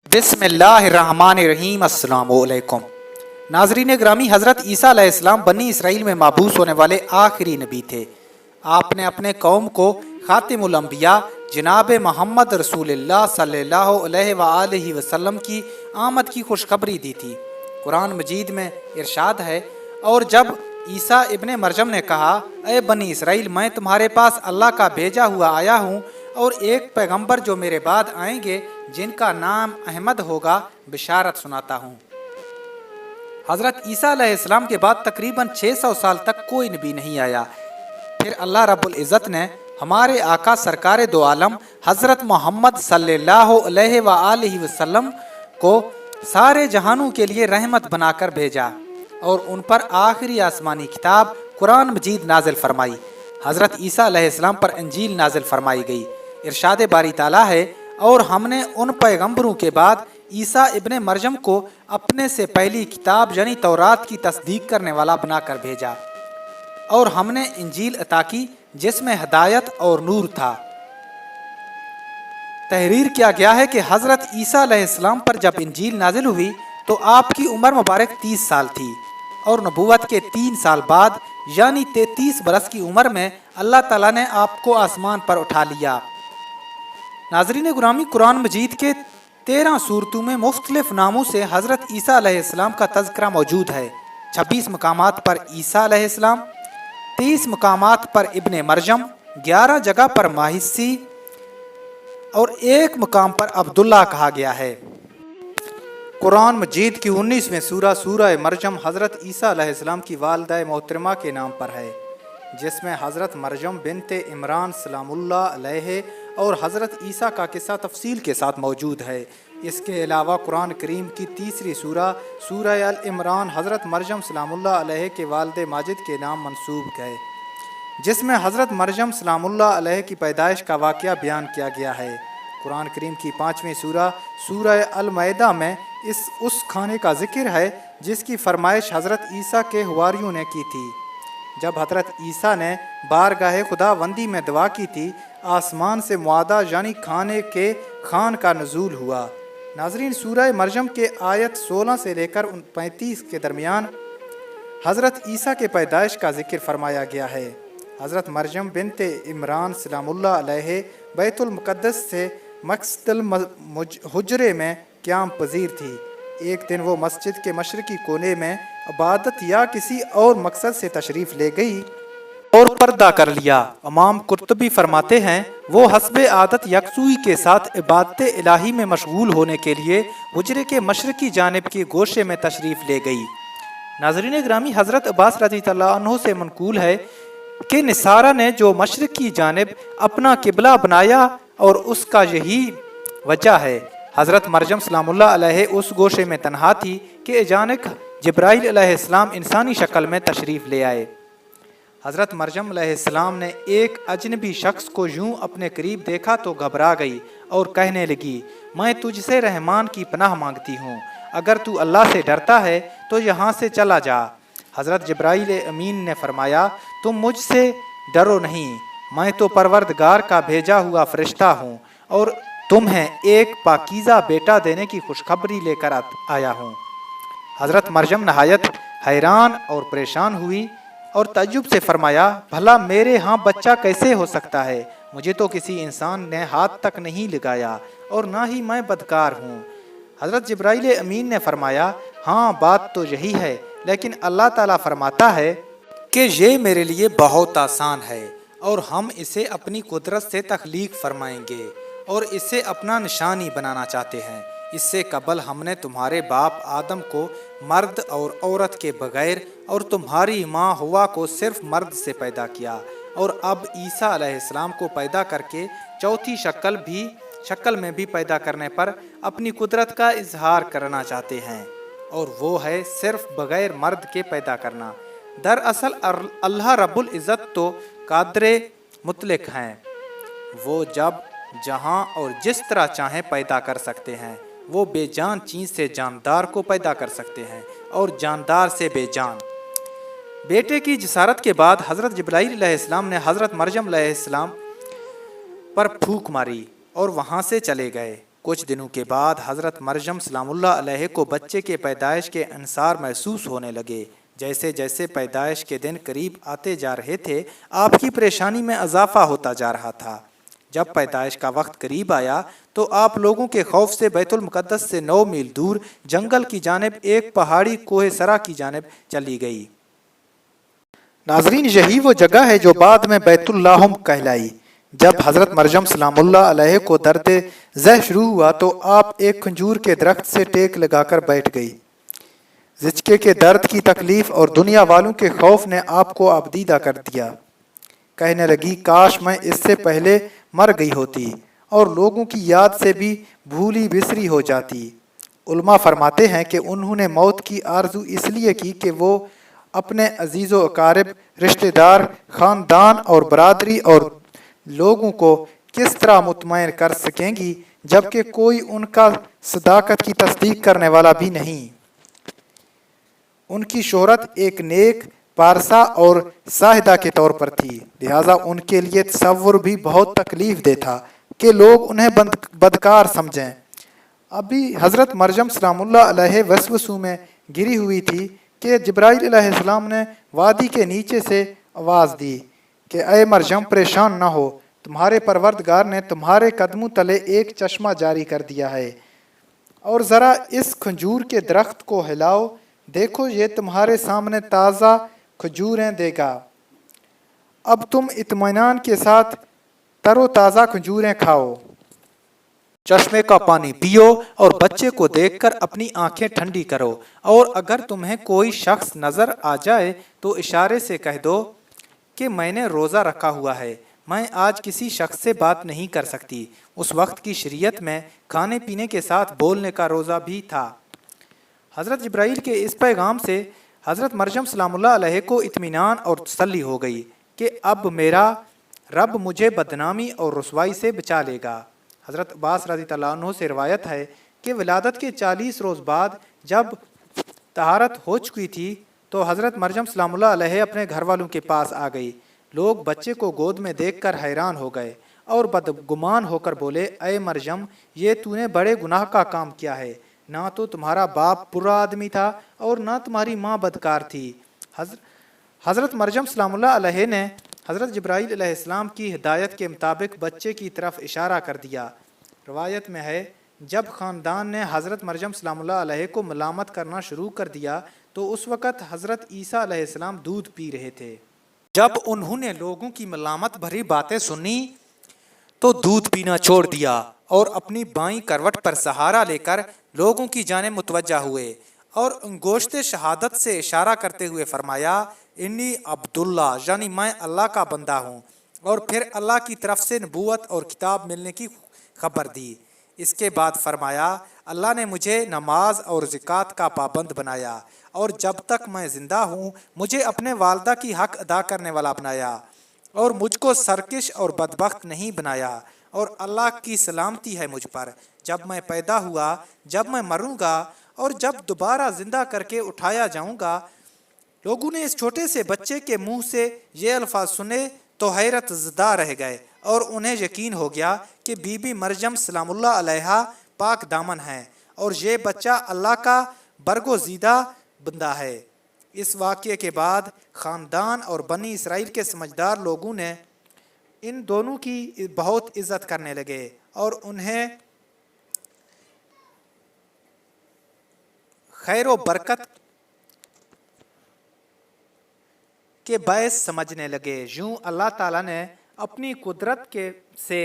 बिस्मिल्लाहिर्रहमानिर्रहीम। अस्सलाम वालेकुम। नाजरीन ग्रामी, हज़रत ईसा अलैहिस्सलाम बनी इसराइल में माबूस होने वाले आखिरी नबी थे। आपने अपने कौम को खातिमुल अंबिया जनाब मोहम्मद रसूलुल्लाह सल्लल्लाहु अलैहि वसल्लम की आमद की खुशखबरी दी थी। कुरान मजीद में इरशाद है, और जब ईसा इब्ने मरयम ने कहा, ए बनी इसराइल, मैं तुम्हारे पास अल्लाह का भेजा हुआ आया हूँ और एक पैगंबर जो मेरे बाद आएंगे जिनका नाम अहमद होगा, बिशारत सुनाता हूँ। हज़रत ईसा अलैहिस्सलाम के बाद तकरीबन 600 साल तक कोई नबी नहीं आया। फिर अल्लाह रब्बुल इज़्ज़त ने हमारे आका सरकार दो आलम हज़रत मोहम्मद सल्लल्लाहु अलैहि वसल्लम को सारे जहानों के लिए रहमत बनाकर भेजा और उन पर आखिरी आसमानी किताब कुरान मजीद नाजिल फरमाई। हज़रत ईसा अलैहिस्सलाम पर इंजील नाजिल फरमाई गई। इरशाद बारी ताला है, और हमने उन पैगंबरों के बाद ईसा इब्ने मरयम को अपने से पहली किताब यानी तौरात की तस्दीक करने वाला बनाकर भेजा, और हमने इंजील अता की जिसमें हदायत और नूर था। तहरीर किया गया है कि हज़रत ईसा अलैहिस्सलाम पर जब इंजील नाजिल हुई तो आपकी उम्र मुबारक 30 साल थी, और नबूवत के 3 साल बाद यानी 33 बरस की उम्र में अल्लाह ताला ने आपको आसमान पर उठा लिया। नाज़रीन गुरामी, कुरान मजीद के 13 सूरतों में मुख्तलिफ नामों से हज़रत ईसा अलैहिस्सलाम का तज़किरा मौजूद है। 26 मकामात पर ईसा अलैहिस्सलाम, 23 मकामात पर इब्ने मरयम, 11 जगह पर माहिसी और 1 मकाम पर अब्दुल्ला कहा गया है। कुरान मजीद की 19वें सूरह मरयम हज़रत ईसा अलैहिस्सलाम की वालिदा मोहतरमा के नाम पर है, जिसमें हज़रत मरयम बिनते इमरान सलामुल्लाह अलैहि और हज़रत ईसा का किस्सा तफसील के साथ मौजूद है। इसके अलावा कुरान करीम की तीसरी सूरह अल इमरान हज़रत मरयम सलामुल्लाह अलैहि के वालिद माजिद के नाम मंसूब है, जिसमें हज़रत मरयम सलामुल्लाह अलैहि की पैदाइश का वाक़या बयान किया गया है। कुरान करीम की 5वीं सूरह अल मैदा में उस खाने का जिक्र है जिसकी फरमाइश हज़रत ईसा के हुवारियों ने की थी। जब हज़रत ईसा ने बारगाह खुदावंदी में दुआ की थी, आसमान से मुआदा यानी खाने के खान का नज़ूल हुआ। नाज़रीन, सूरह मरयम के आयत 16 से लेकर 35 के दरमियान हज़रत ईसा के पैदाइश का जिक्र फरमाया गया है। हज़रत मरयम बिनते इमरान सलामुल्लाह अलैहि बैतुल मुक़द्दस से मस्जिदुल हुज्रे में क़याम पज़ीर थी। एक दिन वो मस्जिद के मशरकी कोने में इबादत या किसी और मकसद से तशरीफ़ ले गई और पर्दा कर लिया। इमाम कुर्तुबी फरमाते हैं, वो हस्बे आदत यकसुई के साथ इबादत इलाही में मशगूल होने के लिए हुजरे के मशरकी जानिब के गोशे में तशरीफ़ ले गई। नाज़रीन ग्रामी, हज़रत अब्बास रज़ियल्लाहु अन्हु से मनकूल है कि निसारा ने जो मशरकी जानिब अपना किबला बनाया और उसका यही वजह है। हज़रत मरयम सलामुल्लाह अलैहि उस गोशे में तन्हा थी कि अचानक जिब्राइल अलैहिस्सलाम इंसानी शक्ल में तशरीफ़ ले आए। हज़रत मरयम अलैहिस्सलाम ने एक अजनबी शख्स को यूं अपने करीब देखा तो घबरा गई और कहने लगी, मैं तुझसे रहमान की पनाह मांगती हूँ, अगर तू अल्लाह से डरता है तो यहाँ से चला जा। हज़रत जिब्राइल अमीन ने फरमाया, तुम मुझसे डरो नहीं, मैं तो परवरदिगार का भेजा हुआ फरिश्ता हूँ और तुम्हें एक पाकीज़ा बेटा देने की खुशखबरी लेकर आया हूँ। हज़रत मरयम नहायत हैरान और परेशान हुई और तज्जुब से फरमाया, भला मेरे यहाँ बच्चा कैसे हो सकता है? मुझे तो किसी इंसान ने हाथ तक नहीं लगाया और ना ही मैं बदकार हूँ। हज़रत जिब्राइल अमीन ने फरमाया, हाँ, बात तो यही है, लेकिन अल्लाह ताला फरमाता है कि ये मेरे लिए बहुत आसान है और हम इसे अपनी कुदरत से तख्लीक फरमाएंगे और इसे अपना निशानी बनाना चाहते हैं। इससे कबल हमने तुम्हारे बाप आदम को मर्द और औरत के बगैर और तुम्हारी माँ हवा को सिर्फ मर्द से पैदा किया, और अब ईसा अलैहिस्सलाम को पैदा करके चौथी शक्ल में भी पैदा करने पर अपनी कुदरत का इजहार करना चाहते हैं, और वो है सिर्फ बगैर मर्द के पैदा करना। दरअसल अल्लाह रब्बुल इज़्ज़त तो कादरे मुतलक हैं, वो जब जहाँ और जिस तरह चाहें पैदा कर सकते हैं। वो बेजान चीज़ से जानदार को पैदा कर सकते हैं और जानदार से बेजान। बेटे की जसारत के बाद हज़रत जिब्राइल अलैहिस्सलाम ने हज़रत मरयम अलैहिस्सलाम पर फूंक मारी और वहाँ से चले गए। کچھ دنوں کے بعد حضرت مریم سلام اللہ علیہ کو بچے کے پیدائش کے انصار محسوس ہونے لگے۔ جیسے جیسے پیدائش کے دن قریب آتے جا رہے تھے، آپ کی پریشانی میں اضافہ ہوتا جا رہا تھا۔ جب پیدائش کا وقت قریب آیا تو آپ لوگوں کے خوف سے بیت المقدس سے 9 میل دور جنگل کی جانب ایک پہاڑی کوہ سرا کی جانب چلی گئی۔ ناظرین، یہی وہ جگہ ہے جو بعد میں بیت اللحم کہلائی۔ جب حضرت مریم سلام اللہ علیہ کو درد ذہ شروع ہوا تو آپ ایک کھجور کے درخت سے ٹیک لگا کر بیٹھ گئی۔ زچگے کے درد کی تکلیف اور دنیا والوں کے خوف نے آپ کو آبدیدہ کر دیا۔ کہنے لگی، کاش میں اس سے پہلے مر گئی ہوتی اور لوگوں کی یاد سے بھی بھولی بسری ہو جاتی۔ علماء فرماتے ہیں کہ انہوں نے موت کی آرزو اس لیے کی کہ وہ اپنے عزیز و اقارب، رشتہ دار، خاندان اور برادری اور لوگوں کو کس طرح مطمئن کر سکیں گی جبکہ کوئی ان کا صداقت کی تصدیق کرنے والا بھی نہیں۔ ان کی شہرت ایک نیک، پارسا اور ساہدہ کے طور پر تھی، لہٰذا ان کے لیے تصور بھی بہت تکلیف دہ تھا کہ لوگ انہیں بدکار سمجھیں۔ ابھی حضرت مریم سلام اللہ علیہ وسوسوں میں گری ہوئی تھی کہ جبرائیل علیہ السلام نے وادی کے نیچے سے آواز دی کہ اے مریم، پریشان نہ ہو، تمہارے پروردگار نے تمہارے قدموں تلے ایک چشمہ جاری کر دیا ہے، اور ذرا اس کھجور کے درخت کو ہلاؤ، دیکھو یہ تمہارے سامنے تازہ کھجوریں دے گا۔ اب تم اطمینان کے ساتھ تر و تازہ کھجوریں کھاؤ، چشمے کا پانی پیو اور بچے کو دیکھ کر اپنی آنکھیں ٹھنڈی کرو، اور اگر تمہیں کوئی شخص نظر آ جائے تو اشارے سے کہہ دو کہ میں نے روزہ رکھا ہوا ہے، میں آج کسی شخص سے بات نہیں کر سکتی۔ اس وقت کی شریعت میں کھانے پینے کے ساتھ بولنے کا روزہ بھی تھا۔ حضرت جبرائیل کے اس پیغام سے حضرت مریم سلام اللہ علیہ کو اطمینان اور تسلی ہو گئی کہ اب میرا رب مجھے بدنامی اور رسوائی سے بچا لے گا۔ حضرت عباس رضی اللہ عنہ سے روایت ہے کہ ولادت کے 40 روز بعد جب طہارت ہو چکی تھی تو حضرت مریم سلام اللہ علیہ اپنے گھر والوں کے پاس آ گئی۔ لوگ بچے کو گود میں دیکھ کر حیران ہو گئے اور بدگمان ہو کر بولے، اے مریم، یہ تو نے بڑے گناہ کا کام کیا ہے، نہ تو تمہارا باپ برا آدمی تھا اور نہ تمہاری ماں بدکار تھی۔ حضرت مریم سلام اللہ علیہ نے حضرت جبرائیل علیہ السلام کی ہدایت کے مطابق بچے کی طرف اشارہ کر دیا۔ روایت میں ہے، جب خاندان نے حضرت مریم سلام اللہ علیہ کو ملامت کرنا شروع کر دیا تو اس وقت حضرت عیسیٰ علیہ السلام دودھ پی رہے تھے۔ جب انہوں نے لوگوں کی ملامت بھری باتیں سنی تو دودھ پینا چھوڑ دیا اور اپنی بائیں کروٹ پر سہارا لے کر لوگوں کی جانب متوجہ ہوئے اور انگوشت شہادت سے اشارہ کرتے ہوئے فرمایا، انی عبداللہ، یعنی میں اللہ کا بندہ ہوں، اور پھر اللہ کی طرف سے نبوت اور کتاب ملنے کی خبر دی۔ اس کے بعد فرمایا، اللہ نے مجھے نماز اور زکوٰۃ کا پابند بنایا، اور جب تک میں زندہ ہوں مجھے اپنے والدہ کی حق ادا کرنے والا بنایا، اور مجھ کو سرکش اور بدبخت نہیں بنایا، اور اللہ کی سلامتی ہے مجھ پر، جب میں پیدا ہوا، جب میں مروں گا اور جب دوبارہ زندہ کر کے اٹھایا جاؤں گا۔ لوگوں نے اس چھوٹے سے بچے کے منہ سے یہ الفاظ سنے تو حیرت زدہ رہ گئے اور انہیں یقین ہو گیا کہ بی بی مریم سلام اللہ علیہا پاک دامن ہے اور یہ بچہ اللہ کا برگزیدہ بندہ ہے۔ اس واقعے کے بعد خاندان اور بنی اسرائیل کے سمجھدار لوگوں نے ان دونوں کی بہت عزت کرنے لگے اور انہیں خیر و برکت کے باعث سمجھنے لگے۔ یوں اللہ تعالیٰ نے اپنی قدرت سے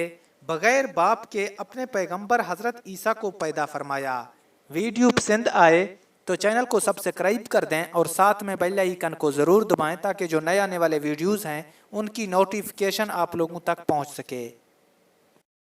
بغیر باپ کے اپنے پیغمبر حضرت عیسیٰ کو پیدا فرمایا۔ ویڈیو پسند آئے تو چینل کو سبسکرائب کر دیں اور ساتھ میں بیل آئیکن کو ضرور دبائیں تاکہ جو نئے آنے والے ویڈیوز ہیں ان کی نوٹیفیکیشن آپ لوگوں تک پہنچ سکے۔